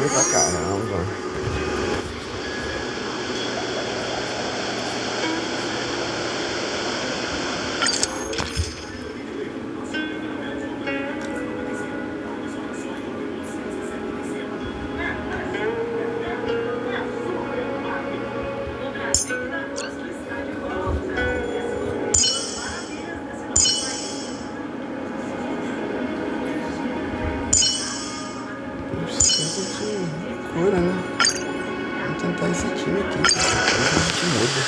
ruim pra caramba. Loucura, né? Vamos tentar esse time aqui. Depois a gente muda.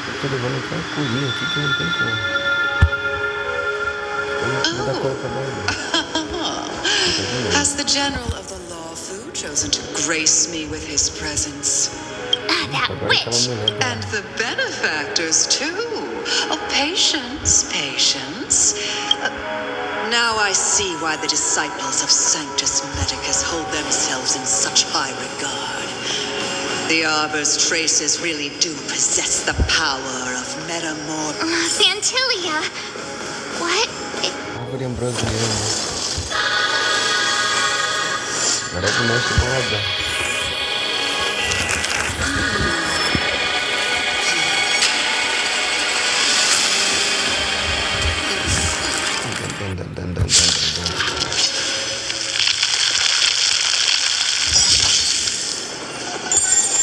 Eu tô levando até uma colinha aqui que não tem como. Has the general of the lawfu chosen to grace me with his presence? That witch! And the benefactors, too. Oh, patience, patience. Now I see why the disciples of Sanctus Medicus hold themselves in such high regard. The arbor's traces really do possess the power of Santilia! What? Árvore ambrosiana. Agora é que mexe com a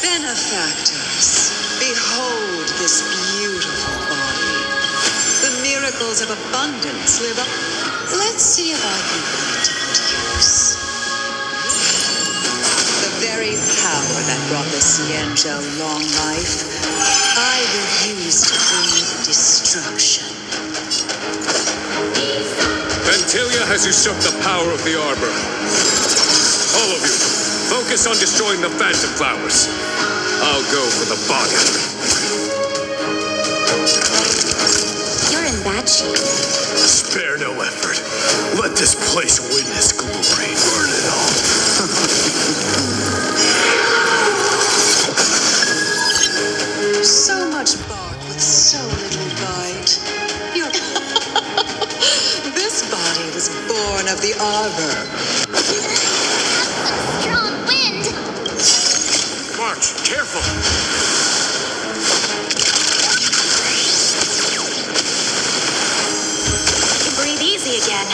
benefactors, behold this beautiful body. The miracles of abundance live up. Let's see if I can put it to good use. The very power that brought the Cienjo long life, I will use to bring destruction. Batalha has usurped the power of the arbor. All of you, focus on destroying the phantom flowers. I'll go for the body. You're in bad shape. Spare no effort. Let this place witness glory. Burn it all. So much bark with so little bite. This body was born of the arbor. Strong wind! March, careful. Breathe easy again.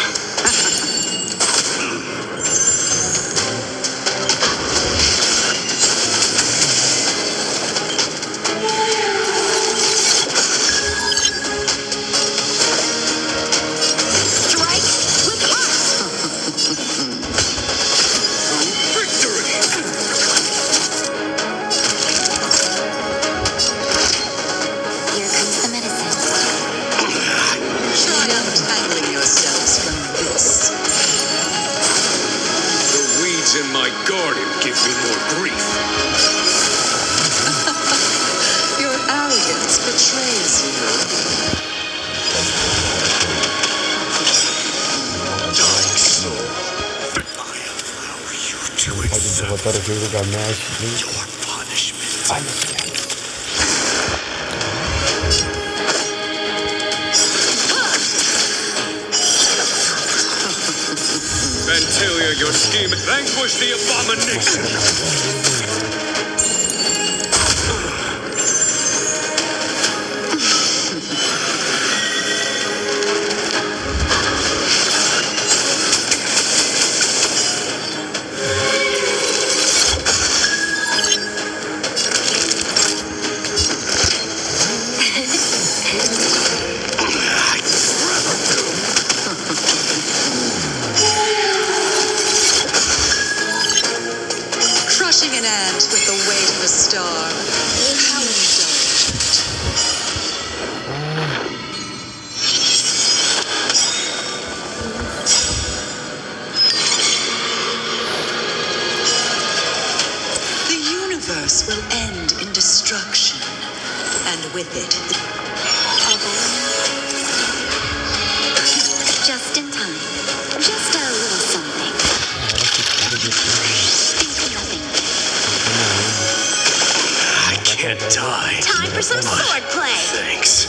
In my garden give me more grief. Your arrogance betrays you. Dying soul, I allow you to accept your punishment. Batalha, your scheme vanquish the abomination. Crushing an ant with the weight of a star. How indulgent. The universe will end in destruction, and with it, Just in time. Just a little can't die. Time for some sword play. Thanks.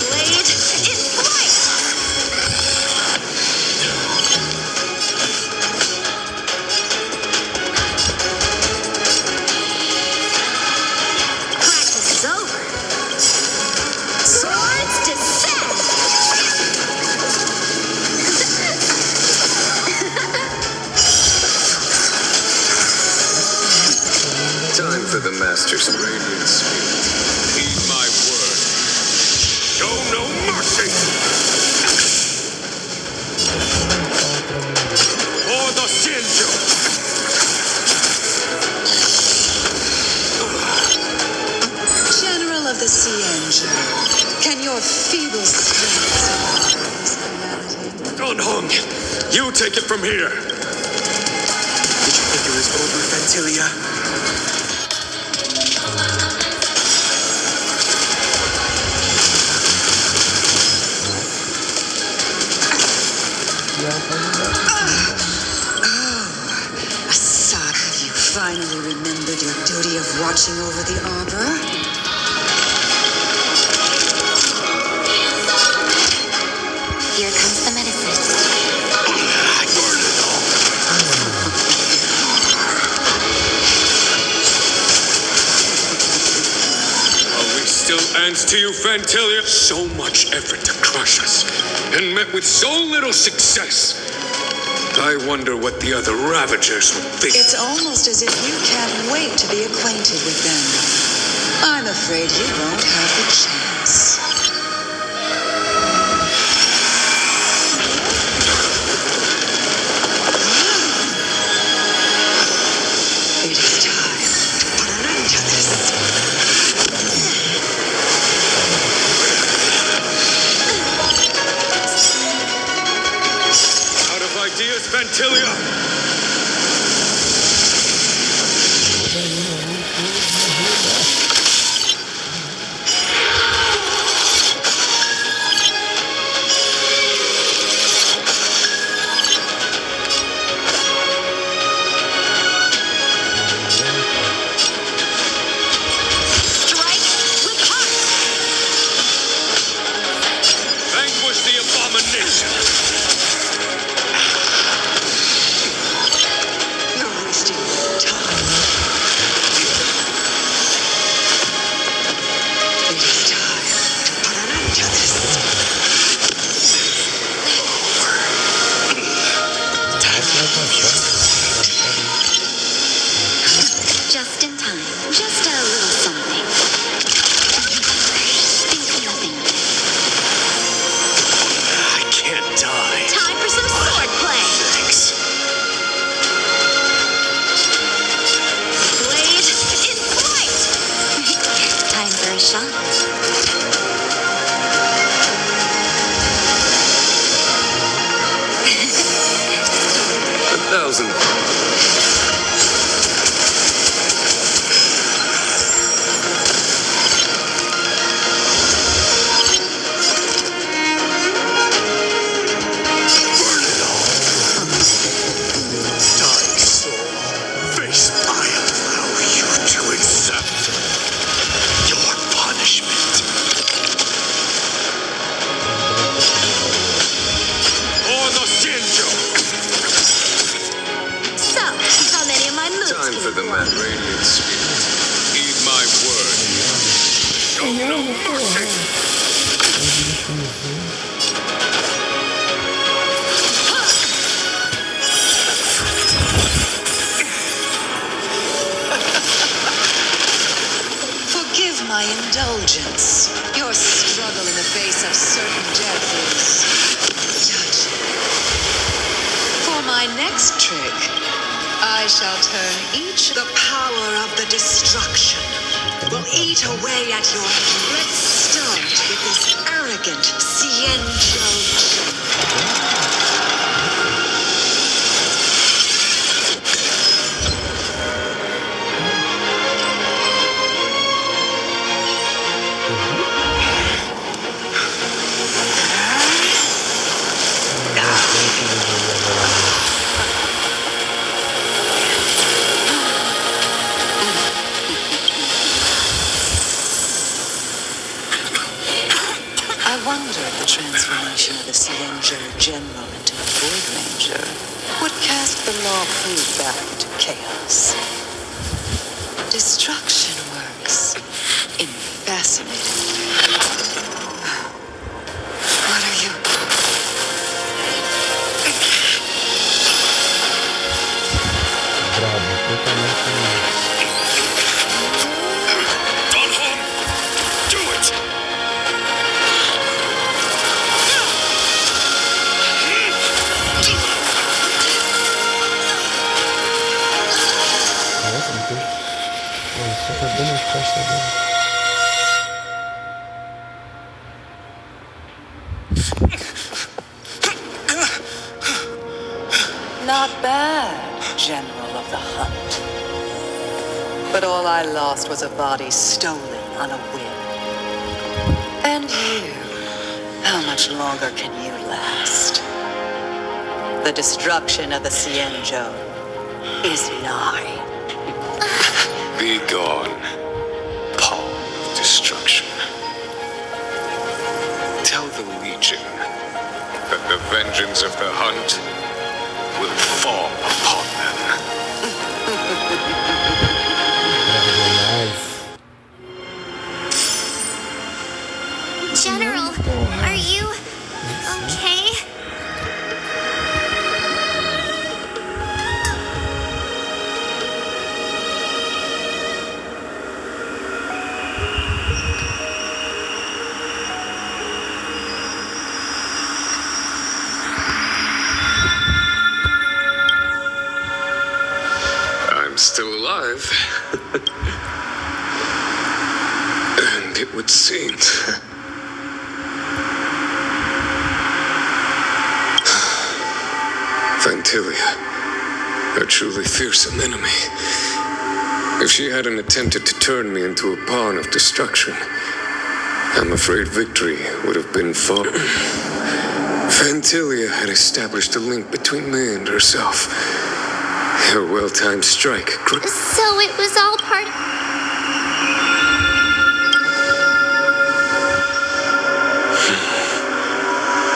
Blade in flight. Practice is over. Swords descend. Time for the Master's radiant spirit. Heed my word. Show no mercy. For the Shinjo. General of the Sea Angel, can your feeble strength survive this calamity? Gunhung, you take it from here. Did you think it was over, Fantilia? Assad, have you finally remembered your duty of watching over the arbor? Here comes the medicine. Are we still ants to you, Fantilia? So much effort to crush us, and met with so little success. I wonder what the other Ravagers would think. It's almost as if you can't wait to be acquainted with them. I'm afraid you won't have the chance. It is time to put an end to this. Out of ideas, Fantilia? Strike with heart. Vanquish the abomination. You're wasting your time. It is time to put an end to this. Just in time. Just a little something. Think nothing of it. I can't die. Time for some sword play. Thanks. Blade in flight. Time for a shot. 1,000. Burn it all. Dying soul, face I allow you to accept your punishment. For the Shinjo. So, how many of my moves Time can for you the blow? man radiant spirit. Heed my word. Show no mercy. Forgive my indulgence. Your struggle in the face of certain death is touching. For my next trick, I shall turn each the power of the destruction. Will eat away at your. Let's start with this arrogant Cienjo. back to chaos. Destruction works in fascinating ways. What are you? Brabo, totalmente. Do it! Nossa, meu Deus. Pô, só tá bem nas costas dele. Not bad, General of the Hunt. But all I lost was a body stolen on a whim. And you, how much longer can you last? The destruction of the Cienjo is nigh. Be gone, pawn of destruction. Tell the Legion that the vengeance of the Hunt will fall upon them. General, are you okay? I'm still alive. And it would seem. Vantilia, a truly fearsome enemy. If she hadn't attempted to turn me into a pawn of destruction, I'm afraid victory would have been far. Vantilia had established a link between me and herself. Her well-timed strike. So it was all part of...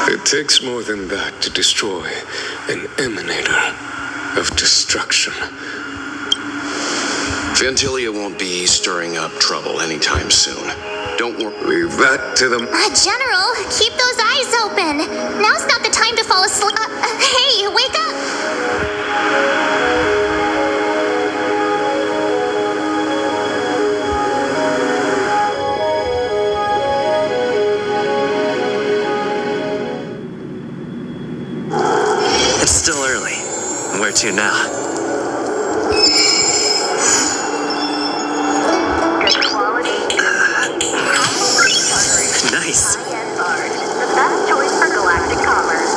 It takes more than that to destroy an emanator of destruction. Vantilia won't be stirring up trouble anytime soon. Don't worry. Leave that to them. General, keep those eyes open. Now's not the time to fall asleep. Hey, wake up! It's still early. Where to now? Good quality. Nice. High-end bars. The best choice for galactic commerce.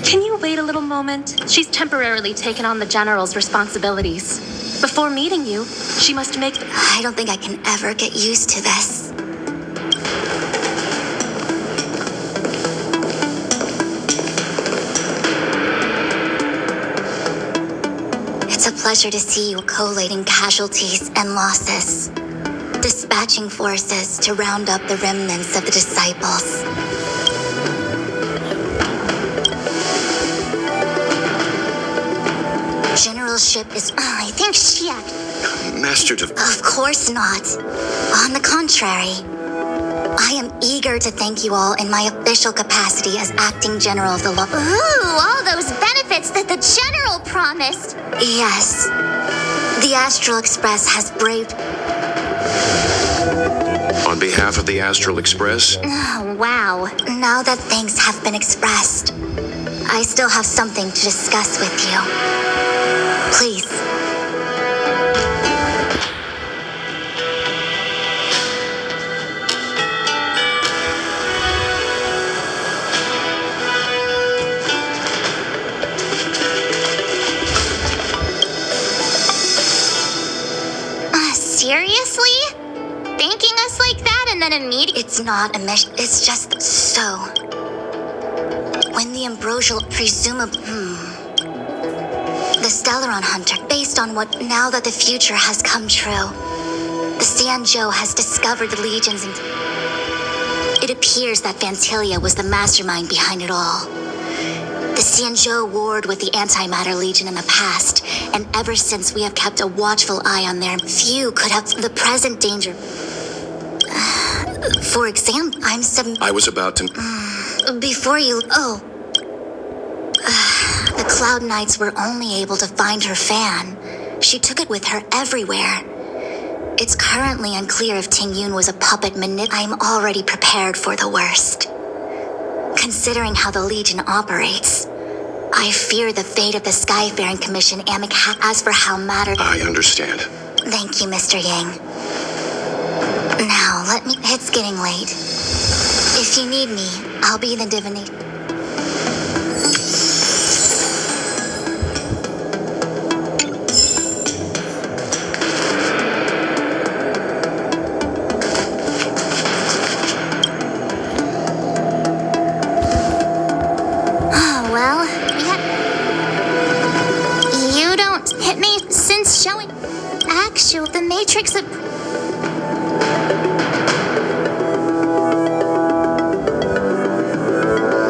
Can you wait a little moment? She's temporarily taken on the General's responsibilities. Before meeting you, she must make... I don't think I can ever get used to this. It's a pleasure to see you collating casualties and losses, dispatching forces to round up the remnants of the disciples. Generalship is... I think she... Master Of course not. On the contrary, I am eager to thank you all in my official capacity as acting general of the law. Ooh, all those benefits that the general promised. Yes. The Astral Express has braved... On behalf of the Astral Express, Oh, wow. Now that thanks have been expressed, I still have something to discuss with you. Please. Seriously? Thanking us like that and then immediately... It's not a mission. It's just so. When the ambrosial presumably... The Stellaron Hunter, based on what now that the future has come true, the Sanjo has discovered the legions and... It appears that Vantilia was the mastermind behind it all. The Sanjo warred with the Antimatter Legion in the past, and ever since we have kept a watchful eye on their... Few could have... The present danger... For example, I was about to... Before you... Oh. The Cloud Knights were only able to find her fan. She took it with her everywhere. It's currently unclear if Ting Yun was a puppet I'm already prepared for the worst. Considering how the Legion operates, I fear the fate of the Skyfaring Commission as for how matter... I understand. Thank you, Mr. Yang. Now, it's getting late. If you need me, I'll be the divinator. Oh, well, you don't hit me since showing... Actual, the Matrix of...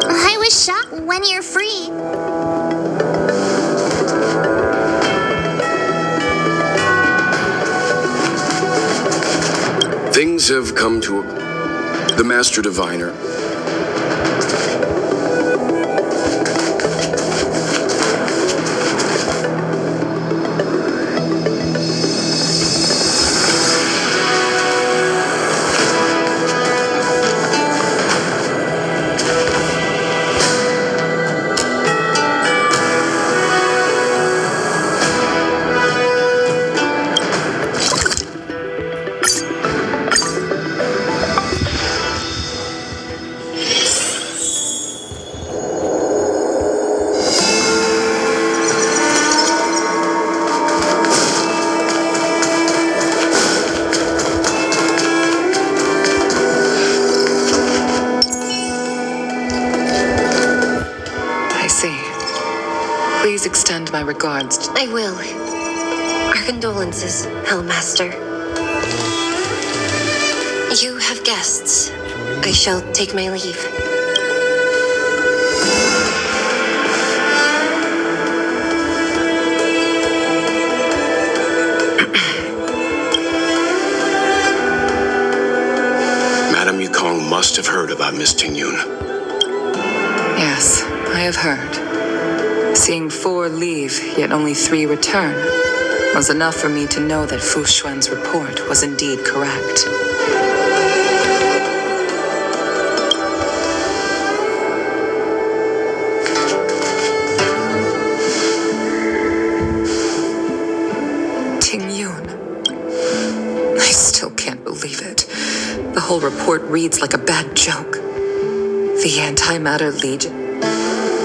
I was shot when you're free. Things have come to the Master Diviner. Please extend my regards. I will. Our condolences, Hellmaster. You have guests. I shall take my leave. Madame Yukong must have heard about Miss Ting Yun. Yes, I have heard. Seeing 4 leave, yet only 3 return, was enough for me to know that Fu Xuan's report was indeed correct. Ting Yun. believe it. The whole report reads like a bad joke. The Antimatter Legion.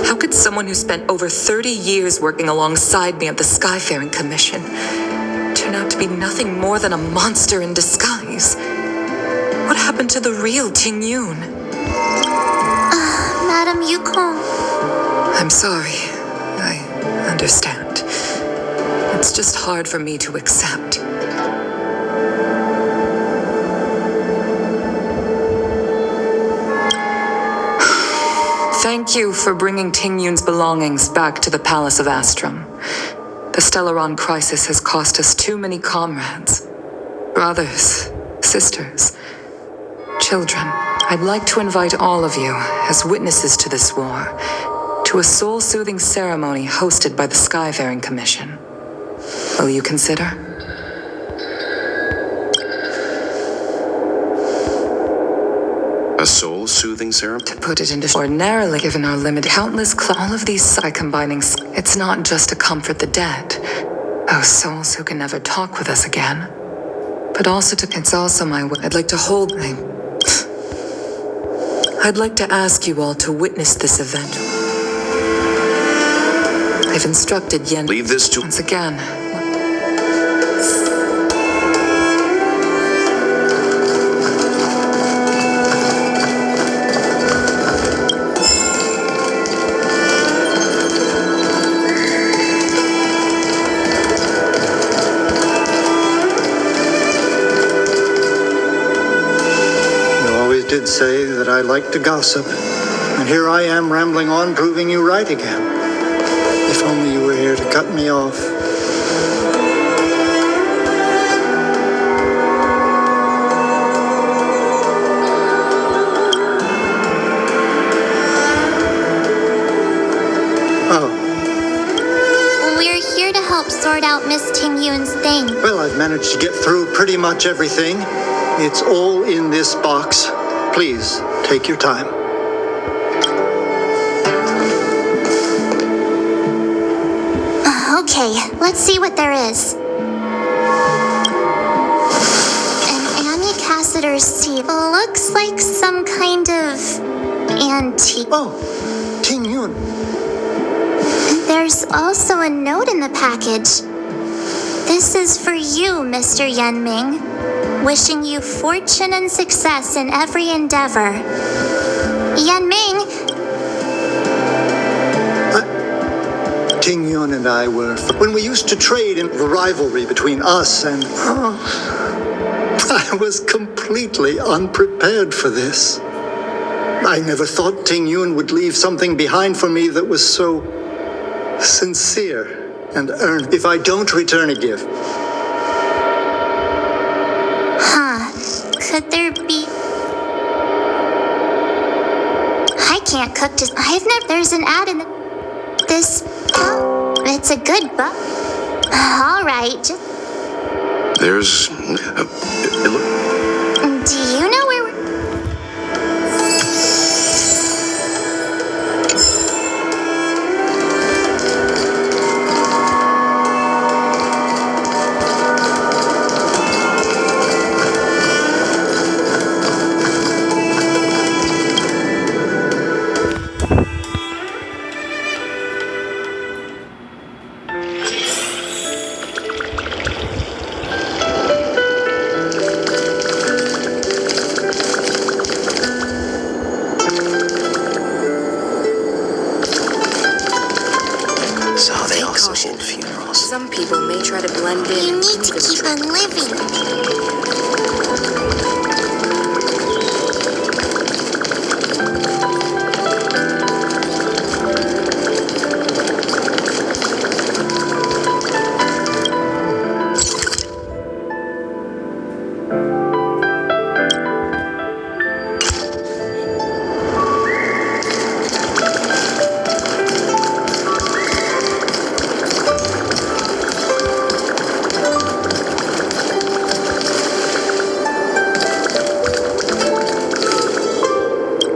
How could someone who spent over 30 years working alongside me at the Skyfaring Commission turn out to be nothing more than a monster in disguise? What happened to the real Ting Yun? Madam Yukong. I'm sorry. I understand. It's just hard for me to accept. Thank you for bringing Ting Yun's belongings back to the Palace of Astrum. The Stellaron crisis has cost us too many comrades. Brothers, sisters, children. I'd like to invite all of you, as witnesses to this war, to a soul-soothing ceremony hosted by the Skyfaring Commission. Will you consider? A soul-soothing ceremony? To put it into ordinarily, given our limited countless all of these combining, it's not just to comfort the dead, those souls who can never talk with us again, but also it's also my will. I'd like to ask you all to witness this event. I've instructed Yen. Leave this to... Once again. Did say that I like to gossip, and here I am rambling on, proving you right again. If only you were here to cut me off. Oh. We're here to help sort out Miss Ting Yun's thing. Well, I've managed to get through pretty much everything. It's all in this box. Please, take your time. Okay, let's see what there is. An amicassator's seed. Looks like some kind of antique. Oh, Ting Yun. There's also a note in the package. This is for you, Mr. Yenming. Wishing you fortune and success in every endeavor. Yenming! Ting Yun and I were... When we used to trade in the rivalry between us and... I was completely unprepared for this. I never thought Ting Yun would leave something behind for me that was so... sincere and earnest. If I don't return a gift... Could there be... I can't cook to... I've never... There's an ad in this... it's a good book. All right. There's... Do you know where we're... Some people may try to blend in. You need to keep on living.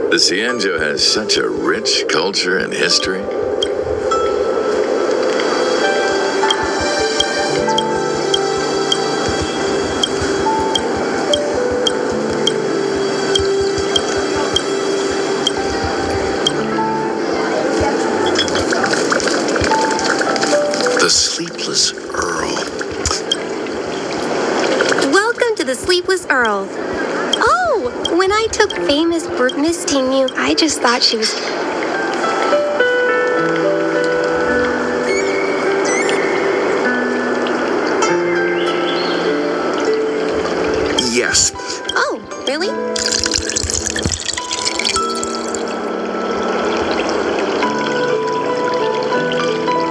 The Cienjo has such a rich culture and history. The Sleepless Earl. Welcome to the Sleepless Earl. Oh, when I took famous Miss Tingyu, I just thought she was... Yes. Oh, really?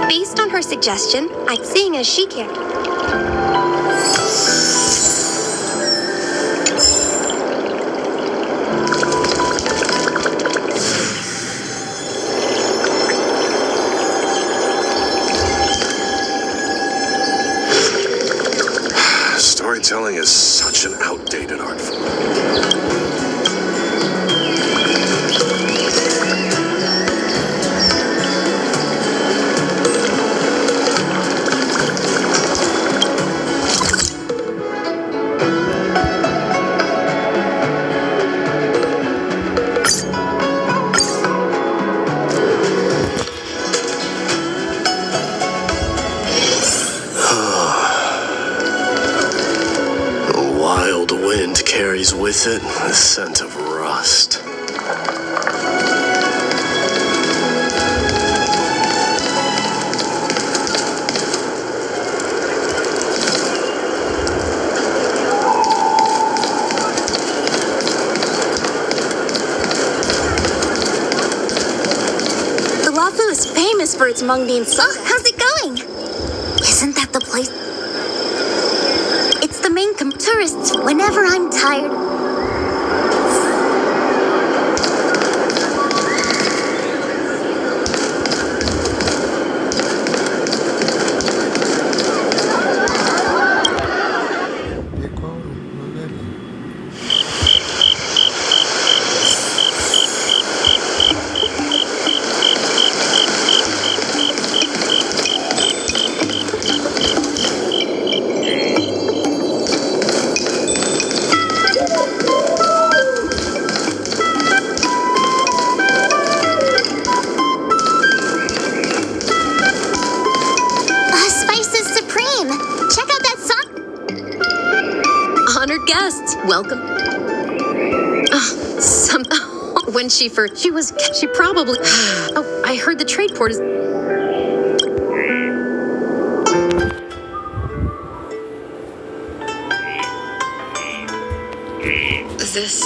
Based on her suggestion, I'm seeing as she can. Storytelling is such an outdated art form. Carries with it the scent of rust. The Lafu is famous for its mung bean soda. Oh, how's it going? Isn't that the place? It's the main tourists whenever I'm tired. Welcome. When she probably... Oh, I heard the trade port is... This...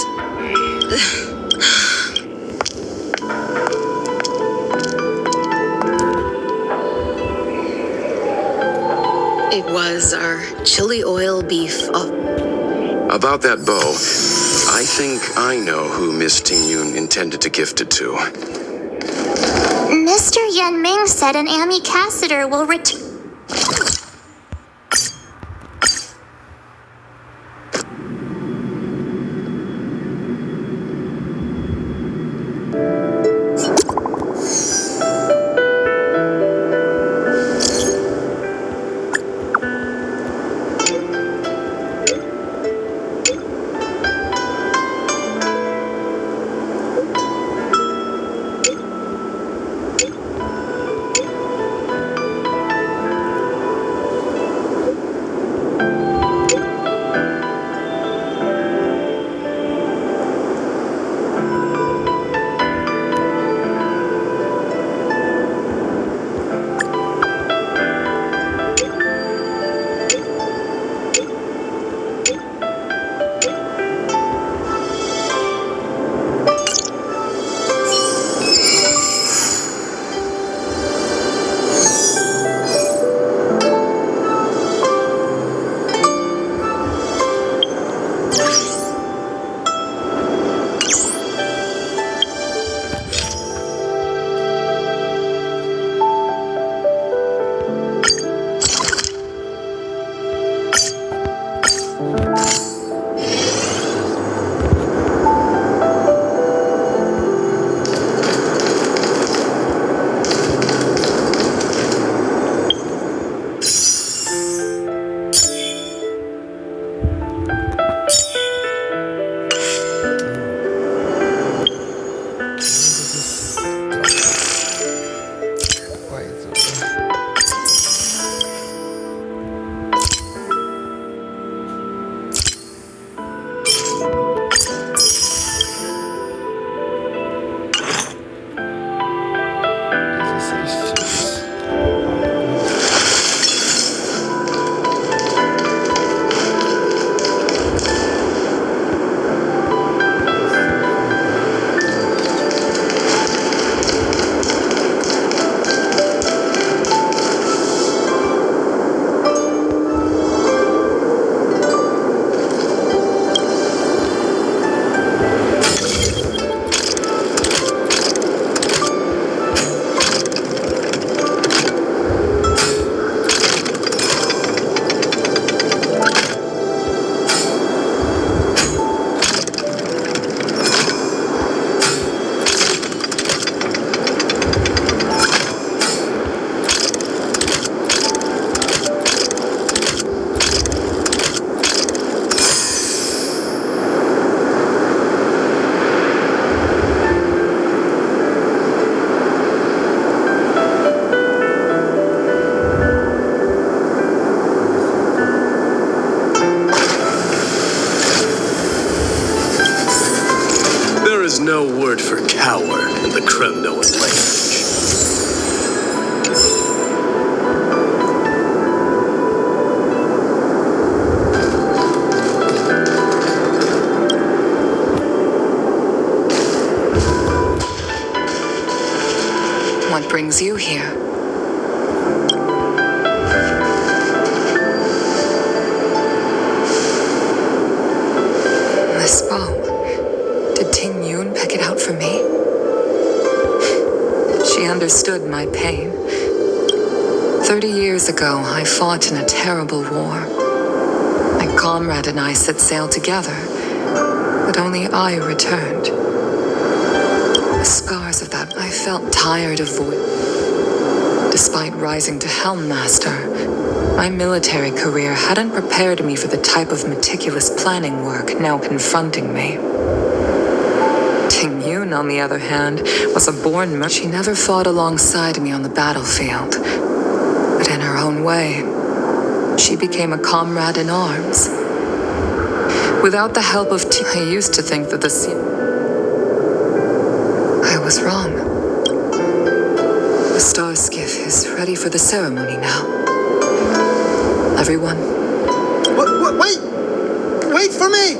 It was our chili oil beef. About that bow, I think I know who Miss Tingyun intended to gift it to. Mr. Yan Ming said an Ami Cassider will return. There's no word for coward in the Kremnoan language. What brings you here? This bow. Did Ting Yun pick it out for me? She understood my pain. 30 years ago, I fought in a terrible war. My comrade and I set sail together, but only I returned. The scars of that, I felt tired of Despite rising to Helm Master, my military career hadn't prepared me for the type of meticulous planning work now confronting me. Ting Yun, on the other hand, was a born merc. She never fought alongside me on the battlefield, but in her own way, she became a comrade in arms. Without the help of I used to think that I was wrong. The star skiff is ready for the ceremony now. Everyone. Wait! Wait for me!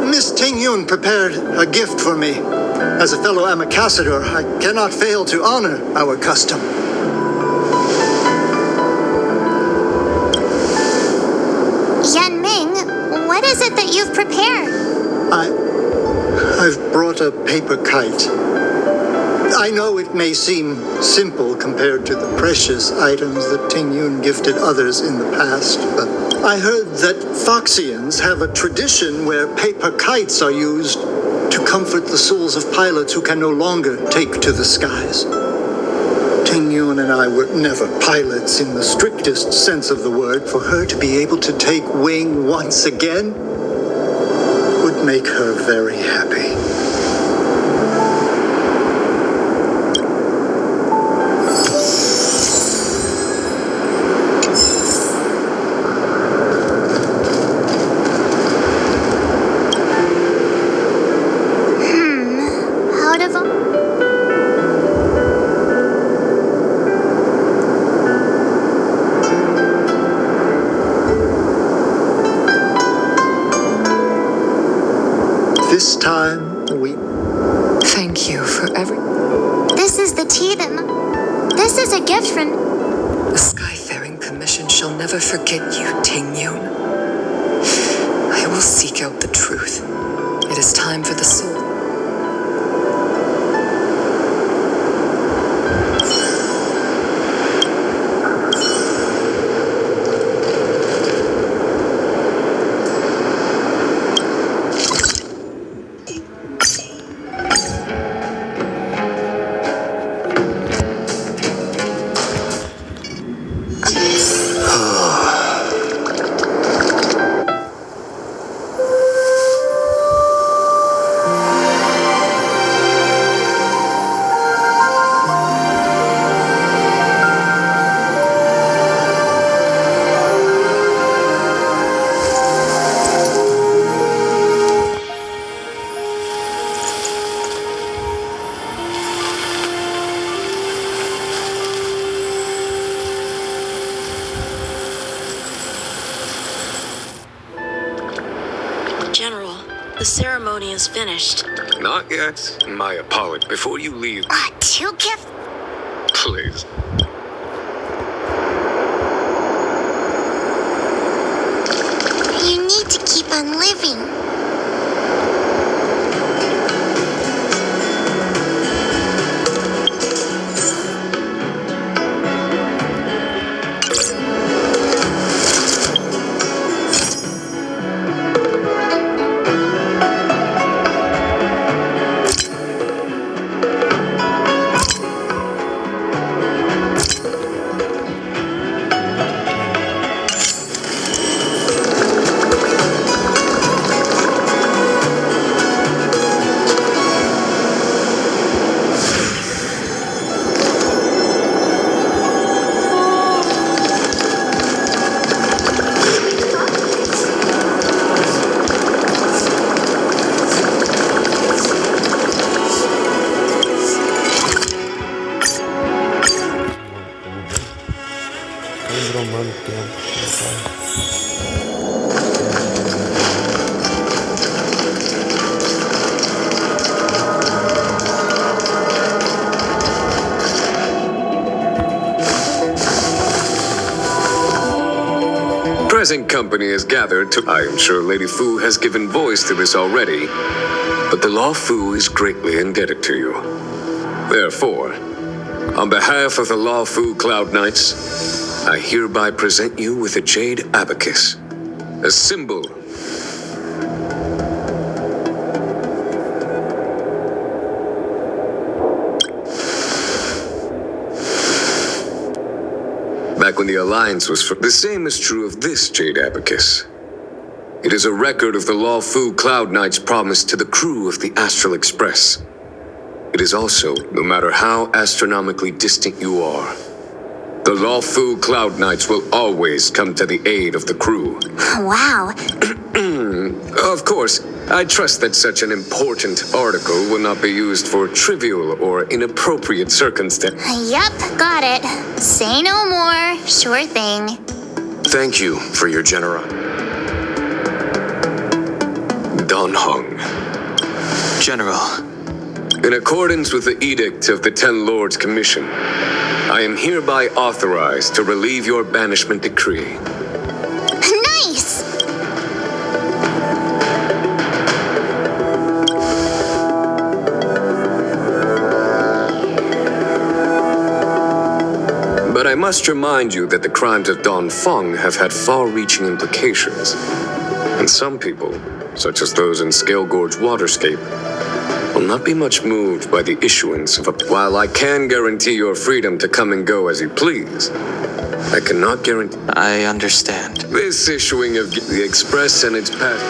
Miss Ting Yun prepared a gift for me. As a fellow ambassador, I cannot fail to honor our custom. Yan Ming, what is it that you've prepared? I've brought a paper kite. I know it may seem simple compared to the precious items that Ting Yun gifted others in the past, but I heard that Foxians have a tradition where paper kites are used to comfort the souls of pilots who can no longer take to the skies. Ting Yun and I were never pilots in the strictest sense of the word. For her to be able to take wing once again would make her very happy. This time, Thank you for This is the tea that... This is a gift from... The Skyfaring Commission shall never forget you, Ting Yun. I will seek out the truth. It is time for the soul. General, the ceremony is finished. Not yet. My apology. Before you leave, Two gifts? please. You need to keep on living. Present company is gathered to... I am sure Lady Fu has given voice to this already, but the Law Fu is greatly indebted to you. Therefore, on behalf of the Law Fu Cloud Knights, I hereby present you with a jade abacus, a symbol. Back when the Alliance was the same is true of this jade abacus. It is a record of the Law Fu Cloud Knight's promise to the crew of the Astral Express. It is also, no matter how astronomically distant you are, the Law Fu Cloud Knights will always come to the aid of the crew. Wow. Of course, I trust that such an important article will not be used for trivial or inappropriate circumstances. Yep, got it. Say no more. Sure thing. Thank you for your generosity. Don Hung. General. In accordance with the edict of the Ten Lords Commission, I am hereby authorized to relieve your banishment decree. Nice! But I must remind you that the crimes of Don Feng have had far-reaching implications. And some people, such as those in Scale Gorge Waterscape, will not be much moved by the issuance of a... While I can guarantee your freedom to come and go as you please, I cannot guarantee... I understand. This issuing of the Express and its path...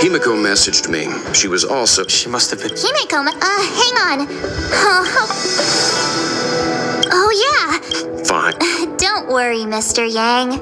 Himiko messaged me. She was also... She must have been... Himeko, hang on. Oh, yeah. Fine. Don't worry, Mr. Yang.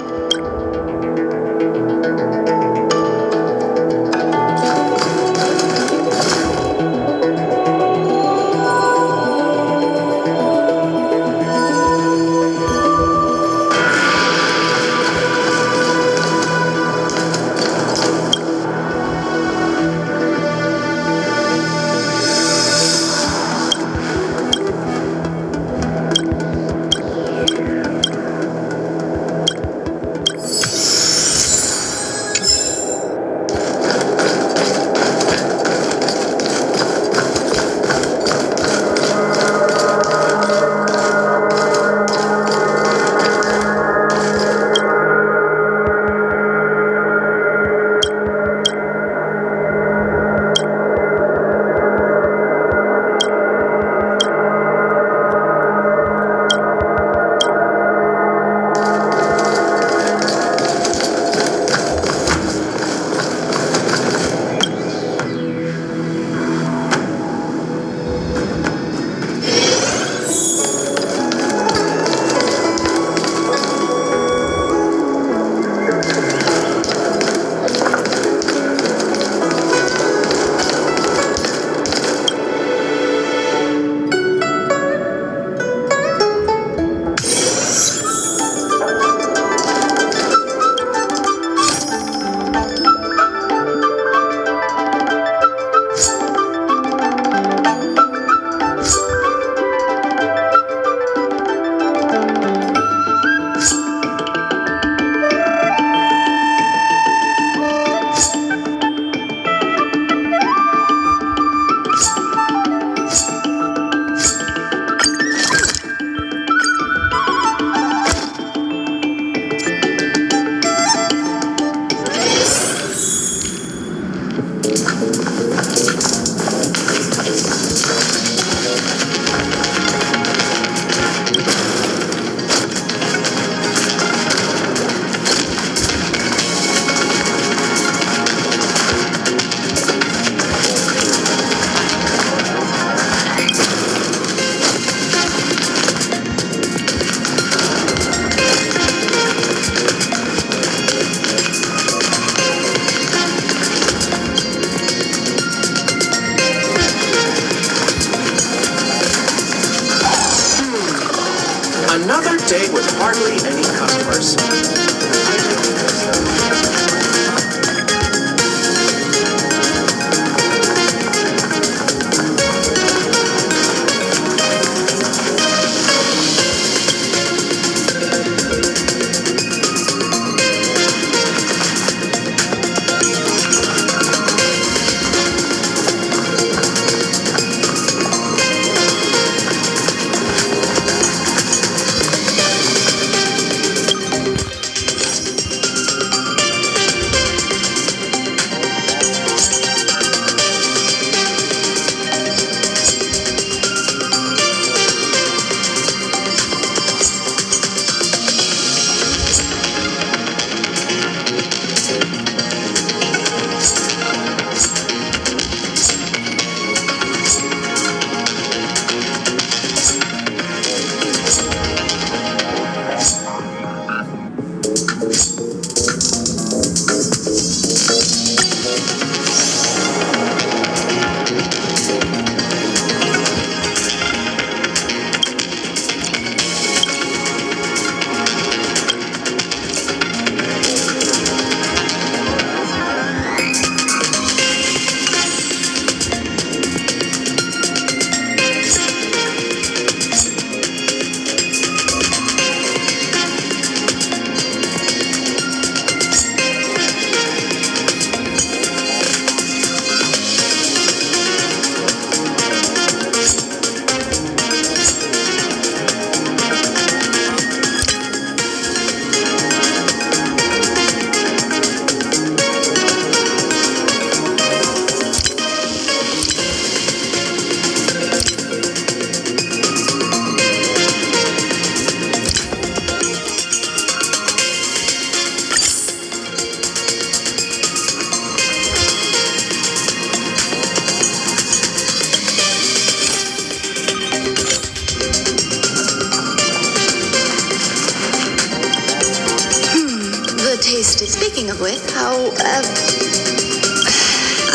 So,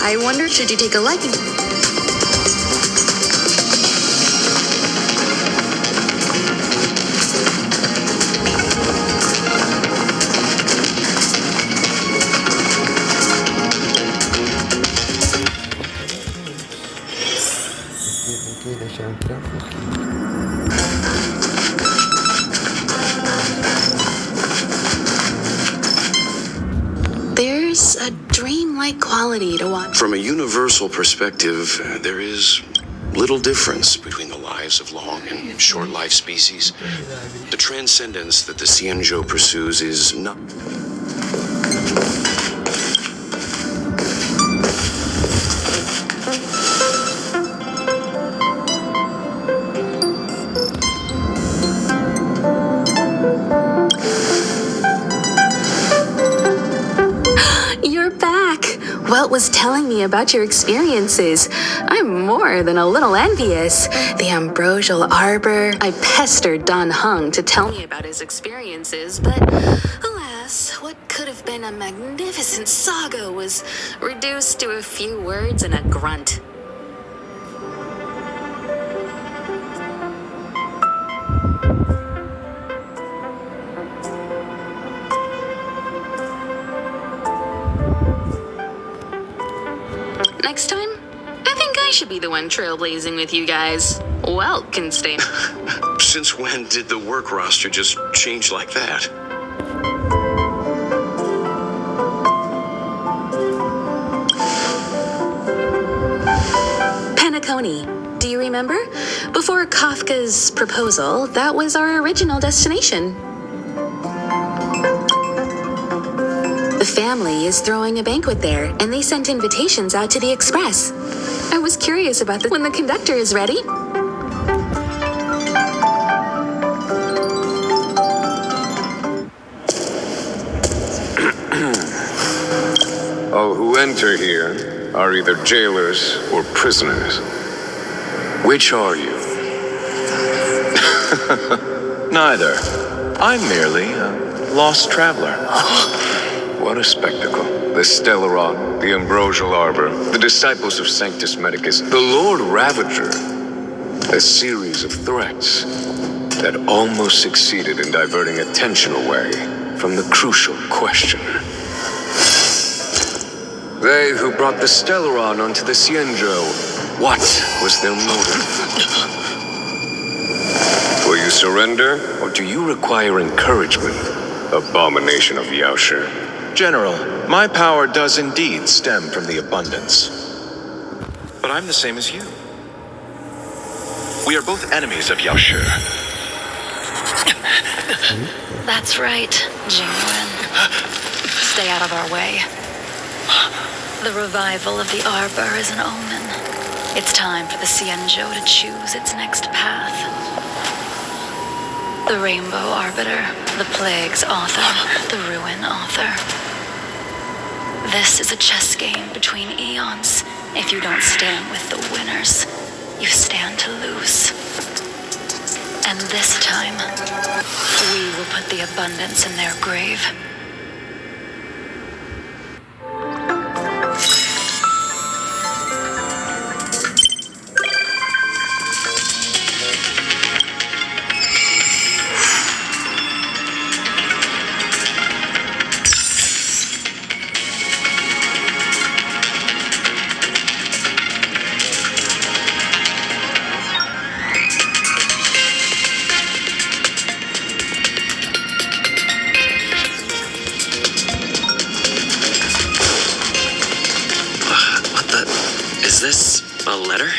I wondered, should you take a liking? Ok, deixar entrar um pouquinho. There's a dreamlike quality to watch. From a universal perspective, there is little difference between the lives of long and short-lived species. The transcendence that the Cienjo pursues is not... Welt was telling me about your experiences. I'm more than a little envious. The ambrosial arbor. I pestered Don Hung to tell me about his experiences, but alas, what could have been a magnificent saga was reduced to a few words and a grunt. Next time, I think I should be the one trailblazing with you guys. Welt can stay. Since when did the work roster just change like that? Penacony. Do you remember? Before Kafka's proposal, that was our original destination. The family is throwing a banquet there, and they sent invitations out to the Express. I was curious about this when the conductor is ready. All who enter here are either jailers or prisoners. Which are you? Neither. I'm merely a lost traveler. What a spectacle. The Stellaron, the Ambrosial Arbor, the disciples of Sanctus Medicus, the Lord Ravager. A series of threats that almost succeeded in diverting attention away from the crucial question. They who brought the Stellaron onto the Cienjo, what was their motive? Will you surrender, or do you require encouragement, abomination of Yaoshi? General, my power does indeed stem from the abundance. But I'm the same as you. We are both enemies of Yaoshi. That's right, Genuine. Stay out of our way. The revival of the Arbor is an omen. It's time for the Cienjo to choose its next path. The Rainbow Arbiter, the Plague's author, the Ruin author. This is a chess game between eons. If you don't stand with the winners, you stand to lose. And this time, we will put the abundance in their grave. Is this a letter?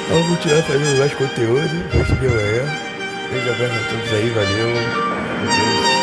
Vamos continuar fazendo mais conteúdo. Hoje de manhã. Beijo, abraço a todos aí, valeu. Meu Deus.